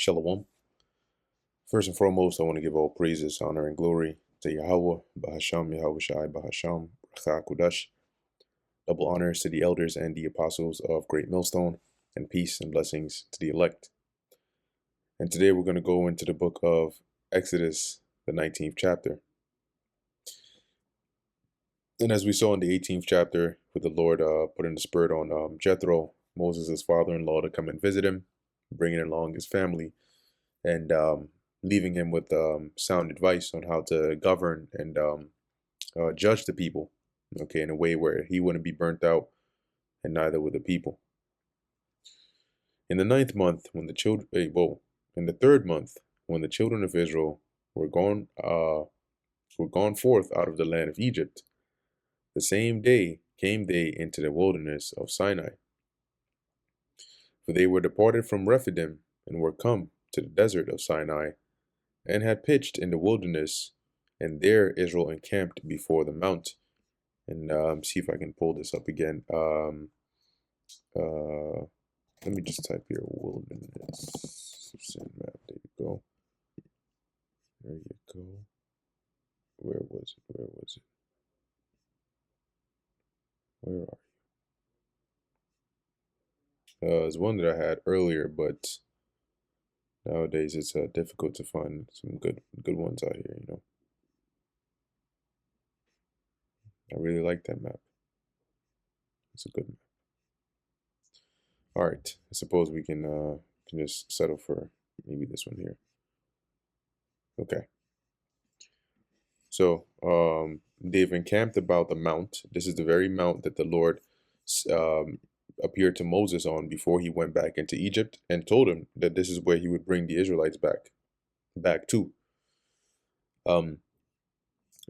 Shalom. First and foremost, I want to give all praises, honor, and glory to Yahweh, Bahasham, Yahweh Shai, Bahasham, Bracha Kudash. Double honors to the elders and the apostles of Great Millstone, and peace and blessings to the elect. And today we're going to go into the book of Exodus, the 19th chapter. And as we saw in the 18th chapter, with the Lord putting the spirit on Jethro, Moses' father-in-law, to come and visit him, bringing along his family, and leaving him with sound advice on how to govern and judge the people, okay, in a way where he wouldn't be burnt out, and neither would the people. In the 9th month, when the children, in the 3rd month, when the children of Israel were gone forth out of the land of Egypt, the same day came they into the wilderness of Sinai. For they were departed from Rephidim, and were come to the desert of Sinai, and had pitched in the wilderness, and there Israel encamped before the mount. And see if I can pull this up again. Let me just type here wilderness sin map. There you go. There you go. Where was it? Where was it? Where are you? It's one that I had earlier, but nowadays it's difficult to find some good ones out here. I really like that map. It's a good map. All right, I suppose we can just settle for maybe this one here. Okay. So they've encamped about the mount. This is the very mount that the Lord appeared to Moses on before he went back into Egypt, and told him that this is where he would bring the Israelites back to.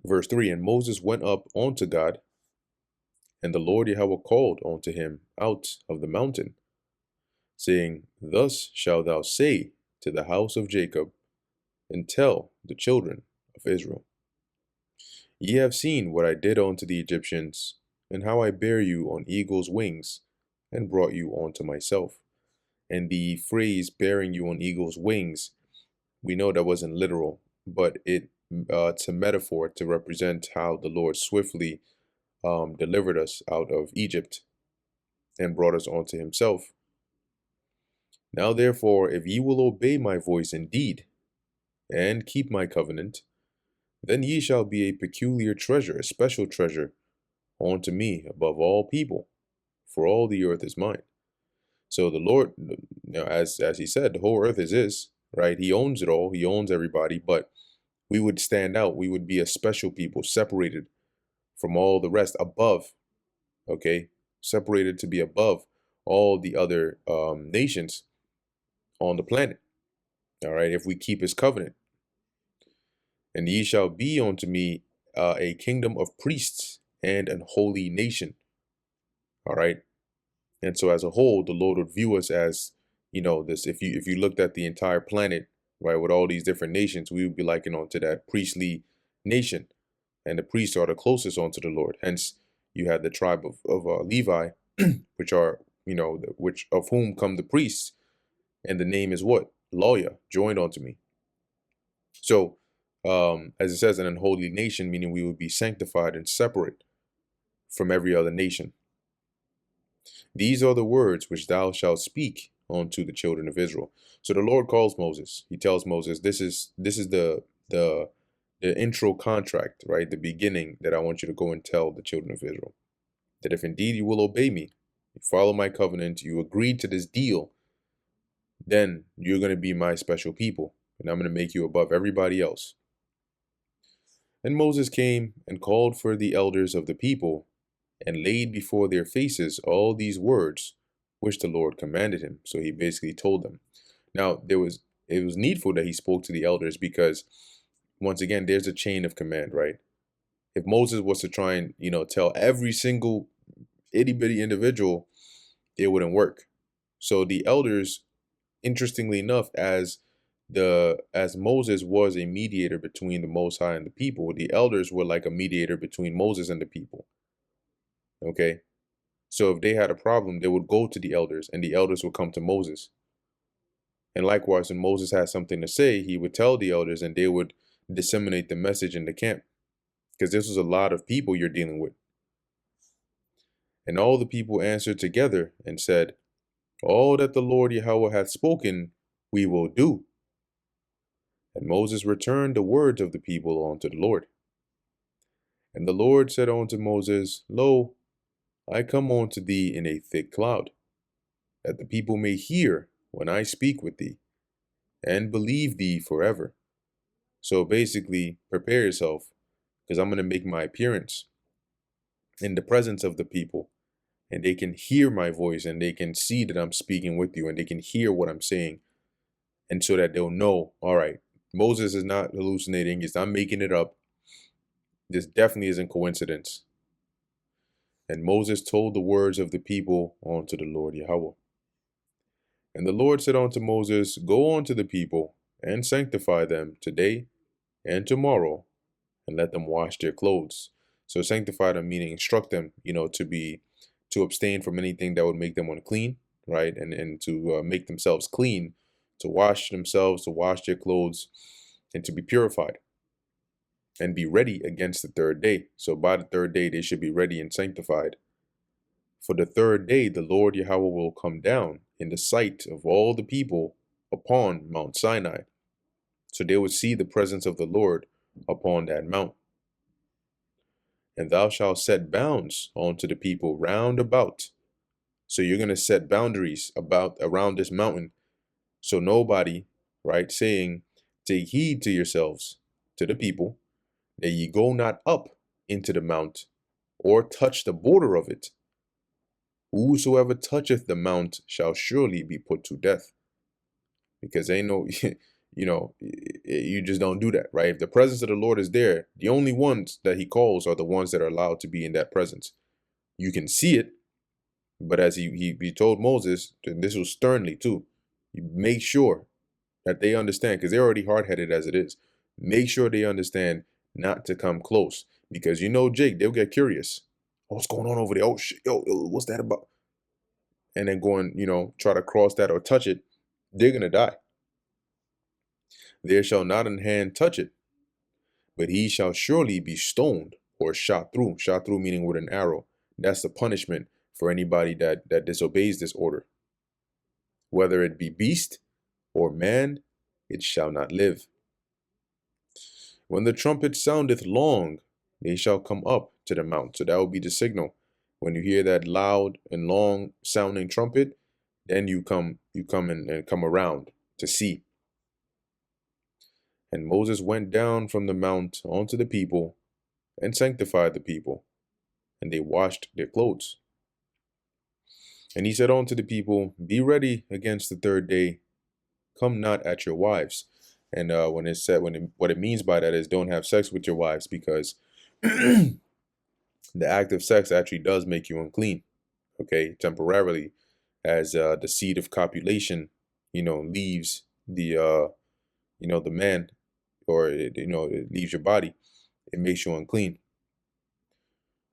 Verse 3, and Moses went up unto God, and the Lord Yahweh called unto him out of the mountain, saying, Thus shalt thou say to the house of Jacob, and tell the children of Israel, Ye have seen what I did unto the Egyptians, and how I bare you on eagle's wings, and brought you unto myself. And the phrase bearing you on eagle's wings, we know that wasn't literal, but it's a metaphor to represent how the Lord swiftly delivered us out of Egypt and brought us unto himself. Now therefore, if ye will obey my voice indeed, and keep my covenant, then ye shall be a peculiar treasure, a special treasure, unto me above all people, for all the earth is mine. So the Lord, as he said, the whole earth is his, right? He owns it all. He owns everybody, but we would stand out. We would be a special people, separated from all the rest, above, okay? Separated to be above all the other nations on the planet, all right? If we keep his covenant. And ye shall be unto me a kingdom of priests and an holy nation, all right? And so as a whole, the Lord would view us as, this, if you looked at the entire planet, right, with all these different nations, we would be likened onto that priestly nation. And the priests are the closest unto the Lord. Hence, you have the tribe of Levi, which are, which of whom come the priests. And the name is what? Lawyer, joined unto me. So, as it says, an unholy nation, meaning we would be sanctified and separate from every other nation. These are the words which thou shalt speak unto the children of Israel. So the Lord calls Moses. He tells Moses, this is the intro contract, right? The beginning that I want you to go and tell the children of Israel. That if indeed you will obey me, you follow my covenant, you agree to this deal, then you're going to be my special people, and I'm going to make you above everybody else. And Moses came and called for the elders of the people, and laid before their faces all these words which the Lord commanded him. So he basically told them. Now, it was needful that he spoke to the elders, because once again, there's a chain of command, right? If Moses was to try and, tell every single itty bitty individual, it wouldn't work. So the elders, interestingly enough, as Moses was a mediator between the Most High and the people, the elders were like a mediator between Moses and the people. Okay, so if they had a problem, they would go to the elders, and the elders would come to Moses. And likewise, when Moses had something to say, he would tell the elders and they would disseminate the message in the camp, because this was a lot of people you're dealing with. And all the people answered together and said, all that the Lord Yahweh hath spoken, we will do. And Moses returned the words of the people unto the Lord. And the Lord said unto Moses, lo, I come unto thee in a thick cloud, that the people may hear when I speak with thee, and believe thee forever. So basically, prepare yourself, because I'm going to make my appearance in the presence of the people, and they can hear my voice, and they can see that I'm speaking with you, and they can hear what I'm saying, and so that they'll know, all right, Moses is not hallucinating, he's not making it up. This definitely isn't coincidence. And Moses told the words of the people unto the Lord Yahweh. And the Lord said unto Moses, go unto the people, and sanctify them today and tomorrow, and let them wash their clothes. So sanctify them, meaning instruct them, to abstain from anything that would make them unclean, right? And to make themselves clean, to wash themselves, to wash their clothes, and to be purified, and be ready against the third day. So by the third day, they should be ready and sanctified. For the third day, the Lord Yahweh will come down in the sight of all the people upon Mount Sinai. So they would see the presence of the Lord upon that mount. And thou shalt set bounds unto the people round about. So you're going to set boundaries around this mountain. So nobody, right, saying, take heed to yourselves, to the people, that ye go not up into the mount, or touch the border of it. Whosoever toucheth the mount shall surely be put to death. Because ain't no, you just don't do that, right? If the presence of the Lord is there, the only ones that he calls are the ones that are allowed to be in that presence. You can see it, but as he told Moses, and this was sternly too, you make sure that they understand, because they're already hard-headed as it is. Make sure they understand not to come close, because Jake, they'll get curious. Oh, what's going on over there? Oh shit, yo, what's that about? And then go and try to cross that or touch it, they're gonna die. There shall not an hand touch it, but he shall surely be stoned or shot through. Shot through meaning with an arrow. That's the punishment for anybody that disobeys this order. Whether it be beast or man, it shall not live. When the trumpet soundeth long, they shall come up to the mount. So that will be the signal. When you hear that loud and long sounding trumpet, then you come and come around to see. And Moses went down from the mount unto the people, and sanctified the people, and they washed their clothes. And he said unto the people, be ready against the third day, come not at your wives. And what it means by that is don't have sex with your wives, because the act of sex actually does make you unclean, okay, temporarily, as the seed of copulation, leaves the the man, or it leaves your body. It makes you unclean.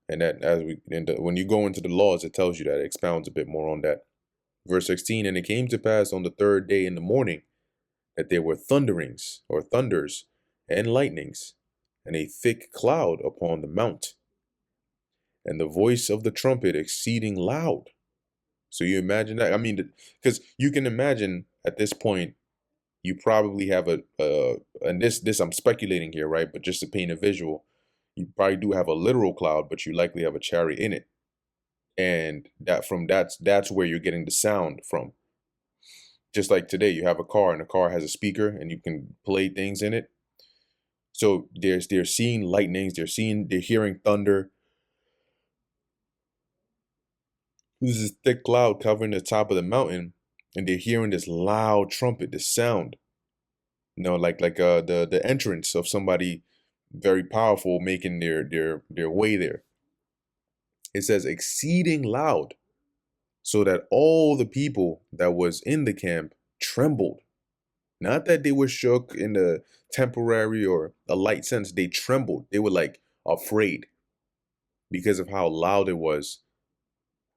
And that, when you go into the laws, it tells you that, it expounds a bit more on that. Verse 16, and it came to pass on the third day in the morning that there were thunderings, or thunders, and lightnings, and a thick cloud upon the mount, and the voice of the trumpet exceeding loud. So you imagine that? I mean, because you can imagine at this point, you probably have and this I'm speculating here, right? But just to paint a visual, you probably do have a literal cloud, but you likely have a chariot in it. And that's where you're getting the sound from. Just like today, you have a car, and the car has a speaker, and you can play things in it. So they're seeing lightnings, they're hearing thunder. There's this thick cloud covering the top of the mountain, and they're hearing this loud trumpet, this sound. Like the entrance of somebody very powerful making their way there. It says exceeding loud, so that all the people that was in the camp trembled. Not that they were shook in the temporary or a light sense. They trembled. They were like afraid because of how loud it was,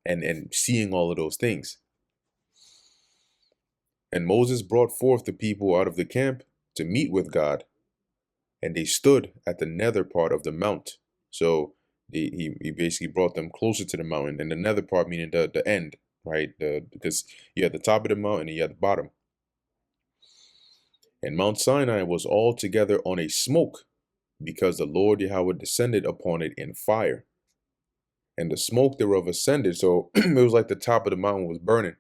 and seeing all of those things. And Moses brought forth the people out of the camp to meet with God, and they stood at the nether part of the mount. So he basically brought them closer to the mountain, and the nether part meaning the end, right? Because you had the top of the mountain and you had the bottom. And Mount Sinai was altogether on a smoke, because the Lord Yahweh descended upon it in fire. And the smoke thereof ascended. So it was like the top of the mountain was burning.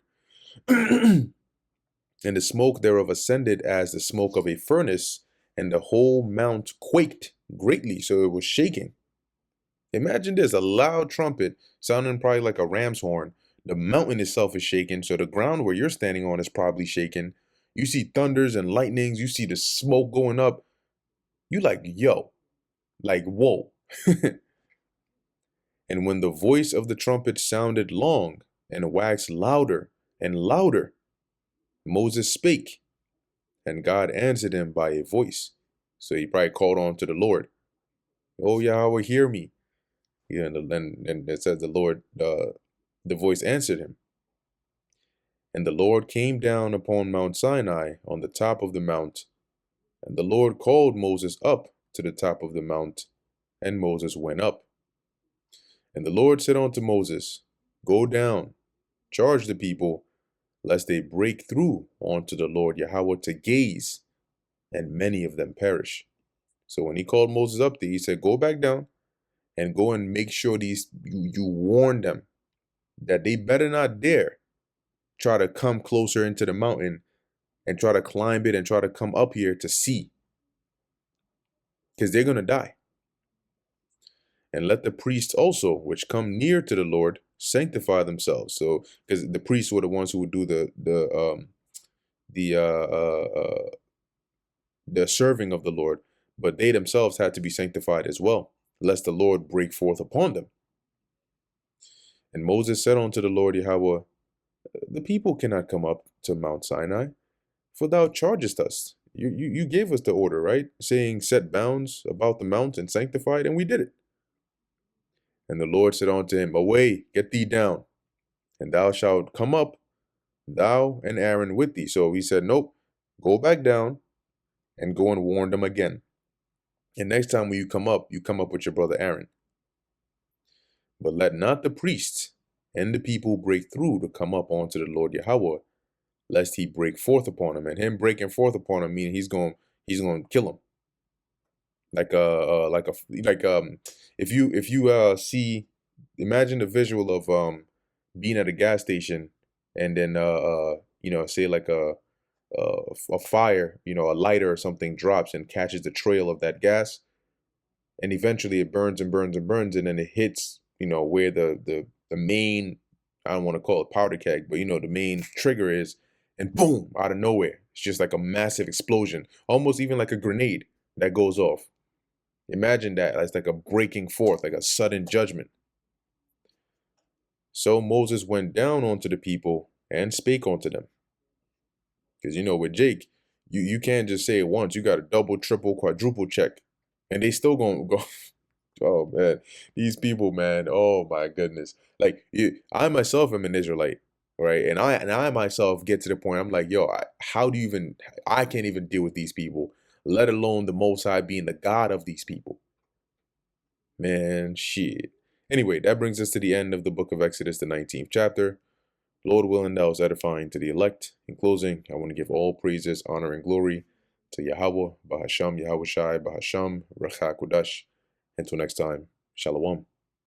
And the smoke thereof ascended as the smoke of a furnace, and the whole mount quaked greatly, so it was shaking. Imagine this, a loud trumpet sounding probably like a ram's horn. The mountain itself is shaking, so the ground where you're standing on is probably shaking. You see thunders and lightnings, you see the smoke going up. You like, yo, like, whoa. And when the voice of the trumpet sounded long, and waxed louder and louder, Moses spake, and God answered him by a voice. So he probably called on to the Lord. Oh, Yahweh, hear me. Yeah, and it says the Lord, the voice answered him. And the Lord came down upon Mount Sinai on the top of the mount. And the Lord called Moses up to the top of the mount, and Moses went up. And the Lord said unto Moses, Go down, charge the people, lest they break through unto the Lord Yahweh to gaze, and many of them perish. So when he called Moses up there, he said, Go back down and go and make sure you warn them that they better not dare try to come closer into the mountain and try to climb it and try to come up here to see, because they're going to die. And let the priests also, which come near to the Lord, sanctify themselves. So, because the priests were the ones who would do the serving of the Lord, but they themselves had to be sanctified as well, lest the Lord break forth upon them. And Moses said unto the Lord Yahweh, The people cannot come up to Mount Sinai, for thou chargest us. You gave us the order, right? Saying, set bounds about the mount and sanctify it, and we did it. And the Lord said unto him, Away, get thee down, and thou shalt come up, thou and Aaron with thee. So he said, Nope, go back down and go and warn them again. And next time when you come up with your brother Aaron. But let not the priests and the people break through to come up onto the Lord Yahweh, lest he break forth upon him. And him breaking forth upon him meaning he's going to kill him. If you see, imagine the visual of being at a gas station, and then say like a fire, a lighter or something drops and catches the trail of that gas, and eventually it burns and burns and burns, and then it hits where the main, I don't want to call it powder keg, but the main trigger is, and boom, out of nowhere it's just like a massive explosion, almost even like a grenade that goes off. Imagine that as like a breaking forth, like a sudden judgment. So Moses went down unto the people and spake unto them. Because with Jake, you can't just say it once. You got to double, triple, quadruple check. And they still gonna go. Oh man, these people, man. Oh my goodness. Like I myself am an Israelite, right? And I myself get to the point I'm like, yo, how do you even? I can't even deal with these people, let alone the Most High being the God of these people. Man, shit. Anyway, that brings us to the end of the book of Exodus, the 19th chapter. Lord willing, that was edifying to the elect. In closing, I want to give all praises, honor, and glory to Yahweh, Bahasham, Yahweh Shai, Bahasham, Recha Kodash. Until next time, Shalom.